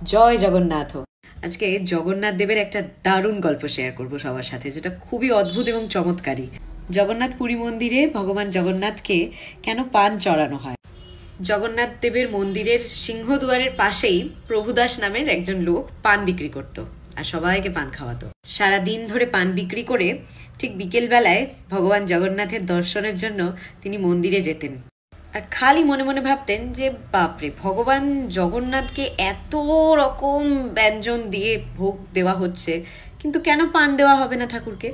জয় জগন্নাথ। আজকে জগন্নাথ দেবের একটা দারুণ গল্প শেয়ার করব সবার সাথে, যেটা খুবই অদ্ভুত এবং চমৎকারী। জগন্নাথ পুরী মন্দিরে ভগবান জগন্নাথকে কেন পান চড়ানো হয়? জগন্নাথ দেবের মন্দিরের সিংহদুয়ারের পাশেই প্রভুদাস নামের একজন লোক পান বিক্রি করত আর সবাইকে পান খাওয়াতো। সারা দিন ধরে পান বিক্রি করে ঠিক বিকেল বেলায় ভগবান জগন্নাথের দর্শনের জন্য তিনি মন্দিরে যেতেন আর খালি মনে মনে ভাবতেন যে বাপরে, ভগবান জগন্নাথকে এত রকম ব্যঞ্জন দিয়ে ভোগ দেওয়া হচ্ছে, কিন্তু কেন পান দেওয়া হবে না ঠাকুরকে?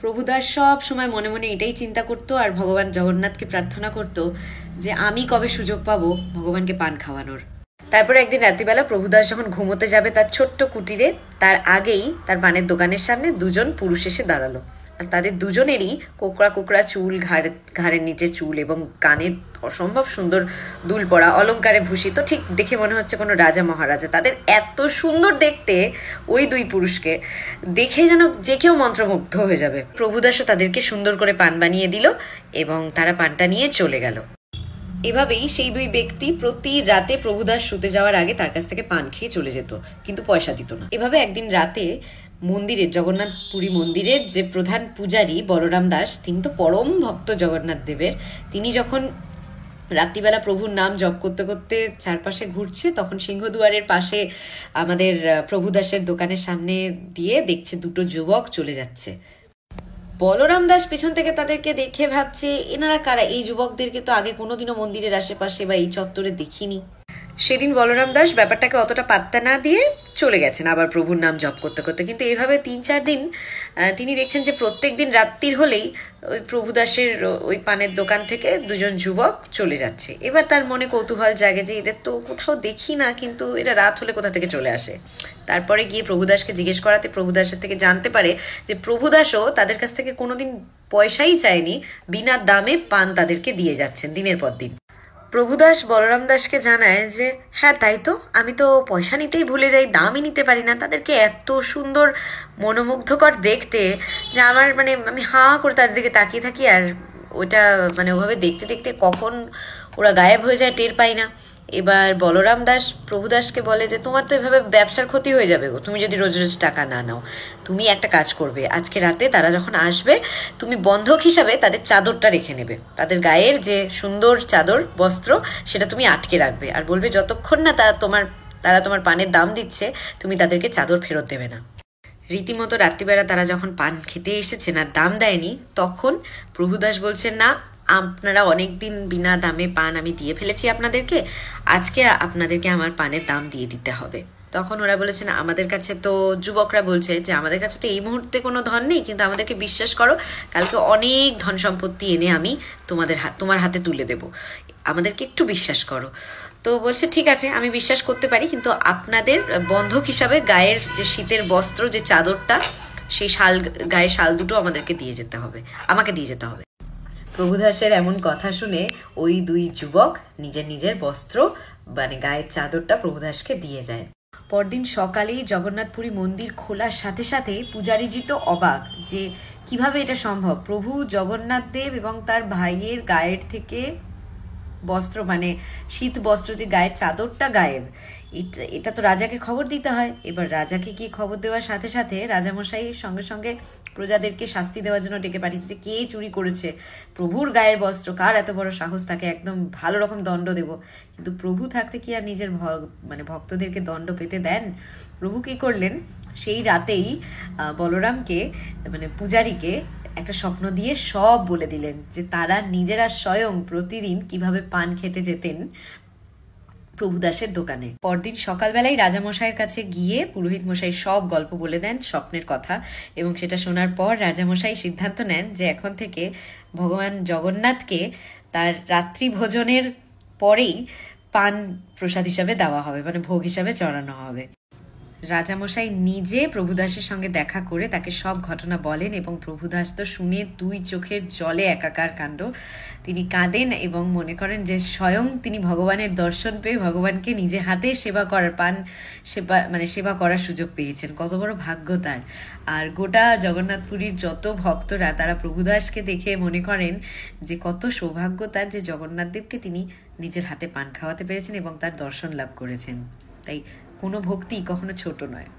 প্রভুদাস সব সময় মনে মনে এটাই চিন্তা করতো আর ভগবান জগন্নাথকে প্রার্থনা করতো যে আমি কবে সুযোগ পাবো ভগবানকে পান খাওয়ানোর। তারপরে একদিন রাত্রিবেলা প্রভুদাস যখন ঘুমোতে যাবে তার ছোট্ট কুটিরে, তার আগেই তার পানের দোকানের সামনে দুজন পুরুষ এসে দাঁড়ালো। আর তাদের দুজনেরই কোকড়া কোকড়া চুল, ঘাড়ের নিচে চুল এবং কানে অসম্ভব সুন্দর দুল পরা, অলঙ্কারে ভূষিত, ঠিক দেখে মনে হচ্ছে কোনো রাজা মহারাজা। তাদের এত সুন্দর দেখতে, ওই দুই পুরুষকে দেখে যেন যে কেউ মন্ত্রমুগ্ধ হয়ে যাবে। প্রভুদাসও তাদেরকে সুন্দর করে পান বানিয়ে দিল এবং তারা পানটা নিয়ে চলে গেল। এভাবেই সেই দুই ব্যক্তি প্রতি রাতে প্রভুদাস শুতে যাওয়ার আগে তার কাছ থেকে পান খেয়ে চলে যেত, কিন্তু পয়সা দিত না। এভাবে একদিন রাতে মন্দিরের, জগন্নাথ পুরী মন্দিরের যে প্রধান পূজারী বলরাম দাস, তিনি তো পরম ভক্ত জগন্নাথ দেবের, তিনি যখন রাত্রিবেলা প্রভুর নাম জপ করতে করতে চারপাশে ঘুরছে, তখন সিংহদুয়ারের পাশে আমাদের প্রভুদাসের দোকানের সামনে দিয়ে দেখছে দুটো যুবক চলে যাচ্ছে। বলরাম দাস পেছন থেকে তাদেরকে দেখে ভাবছে, এনারা কারা? এই যুবকদেরকে তো আগে কোনোদিনও মন্দিরের আশেপাশে বা এই চত্বরে দেখিনি। সেদিন বলরাম দাস ব্যাপারটাকে অতটা পাত্তা না দিয়ে চলে গেছেন আবার প্রভুর নাম জপ করতে করতে। কিন্তু এইভাবে 3-4 দিন তিনি দেখছেন যে প্রত্যেক দিন রাত্রির হলেই ওই প্রভুদাসের ওই পানের দোকান থেকে দুজন যুবক চলে যাচ্ছে। এবার তার মনে কৌতূহল জাগে যে এদের তো কোথাও দেখি না, কিন্তু এরা রাত হলে কোথা থেকে চলে আসে। তারপরে গিয়ে প্রভুদাসকে জিজ্ঞেস করাতে প্রভুদাসের থেকে জানতে পারে যে প্রভুদাসও তাদের কাছ থেকে কোনোদিন পয়সাই চায়নি, বিনা দামে পান তাদেরকে দিয়ে যাচ্ছেন দিনের পর দিন। প্রভুদাস বলরাম দাসকে জানায় যে হ্যাঁ তাই তো, আমি তো পয়সা নিতেই ভুলে যাই, দামই নিতে পারি না। তাদেরকে এত সুন্দর মনোমুগ্ধকর দেখতে যে আমার আমি হাঁ করে তাদের দিকে তাকিয়ে থাকি, আর ওটা ওভাবে দেখতে দেখতে কখন ওরা গায়েব হয়ে যায় টের পাই না। এবার বলরাম দাস প্রভুদাসকে বলে যে তোমার তো এভাবে ব্যবসার ক্ষতি হয়ে যাবে গো, তুমি যদি রোজ রোজ টাকা না নাও। তুমি একটা কাজ করবে, আজকে রাতে তারা যখন আসবে তুমি বন্ধক হিসাবে তাদের চাদরটা রেখে নেবে, তাদের গায়ের যে সুন্দর চাদর বস্ত্র সেটা তুমি আটকে রাখবে, আর বলবে যতক্ষণ না তারা তোমার পানের দাম দিচ্ছে তুমি তাদেরকে চাদর ফেরত দেবে না। রীতিমতো রাত্রিবেলা তারা যখন পান খেতে এসেছেন আর দাম দেয়নি, তখন প্রভুদাস বলছেন না, আপনারা অনেক দিন বিনা দামে পান আমি দিয়ে ফেলেছি আপনাদেরকে, আজকে আপনাদেরকে আমার পানের দাম দিয়ে দিতে হবে। তখন ওরা বলেছেন আমাদের কাছে তো, যুবকরা বলছে যে আমাদের কাছে তো এই মুহূর্তে কোনো ধন নেই, কিন্তু আমাদেরকে বিশ্বাস করো, কালকে অনেক ধন সম্পত্তি এনে আমি তোমার হাতে তুলে দেব, আমাদেরকে একটু বিশ্বাস করো। তো বলছে ঠিক আছে, আমি বিশ্বাস করতে পারি, কিন্তু আপনাদের বন্ধক হিসাবে গায়ের যে শীতের বস্ত্র, যে চাদরটা, সেই গায়ের শাল দুটো আমাকে দিয়ে যেতে হবে। প্রভুদাসের এমন কথা শুনে ওই দুই যুবক নিজের নিজের বস্ত্র গায়ের চাদরটা প্রভুদাসকে দিয়ে যায়। পরদিন সকালেই জগন্নাথপুরী মন্দির খোলার সাথে সাথে পূজারীজি তো অবাক যে কিভাবে এটা সম্ভব। প্রভু জগন্নাথ দেব এবং তার ভাইয়ের গায়ের থেকে বস্ত্র, শীত বস্ত্র, যে গায়ের চাদরটা গায়েব। এটা তো রাজাকে খবর দিতে হয়। এবার রাজাকে কি খবর দেওয়ার সাথে সাথে রাজামশাই সঙ্গে সঙ্গে প্রজাদেরকে শাস্তি দেওয়ার জন্য ডেকে পাঠিয়েছে যে কে চুরি করেছে প্রভুর গায়ের বস্ত্র, কার এত বড় সাহস, তাকে একদম ভালো রকম দণ্ড দেব। কিন্তু প্রভু থাকতে কি আর নিজের ভক্তদেরকে দণ্ড পেতে দেন? প্রভু কি করলেন, সেই রাতেই বলরামকে পূজারীকে একটা স্বপ্ন দিয়ে সব বলে দিলেন যে তারা নিজেরা স্বয়ং প্রতিদিন কিভাবে পান খেতে যেতেন প্রভুদাসের দোকানে। পরদিন সকালবেলায় রাজামশাইয়ের কাছে গিয়ে পুরোহিত মশাই সব গল্প বলে দেন, স্বপ্নের কথা, এবং সেটা শোনার পর রাজামশাই সিদ্ধান্ত নেন যে এখন থেকে ভগবান জগন্নাথকে তার রাত্রি ভোজনের পরেই পান প্রসাদ হিসাবে দেওয়া হবে, ভোগ হিসাবে চড়ানো হবে। রাজামশাই নিজে প্রভুদাসের সঙ্গে দেখা করে তাকে সব ঘটনা বলেন এবং প্রভুদাস তো শুনে দুই চোখের জলে একাকার কাণ্ড। তিনি কাঁদেন এবং মনে করেন যে স্বয়ং তিনি ভগবানের দর্শন পেয়ে ভগবানকে নিজে হাতে সেবা করার সেবা করার সুযোগ পেয়েছেন। কত বড় ভাগ্য তার। আর গোটা জগন্নাথপুরীর যত ভক্তরা তারা প্রভুদাসকে দেখে মনে করেন যে কত সৌভাগ্য তার যে জগন্নাথ দেবকে তিনি নিজের হাতে পান খাওয়াতে পেরেছেন এবং তার দর্শন লাভ করেছেন। তাই কোনো ভক্তি কখনো ছোট নয়।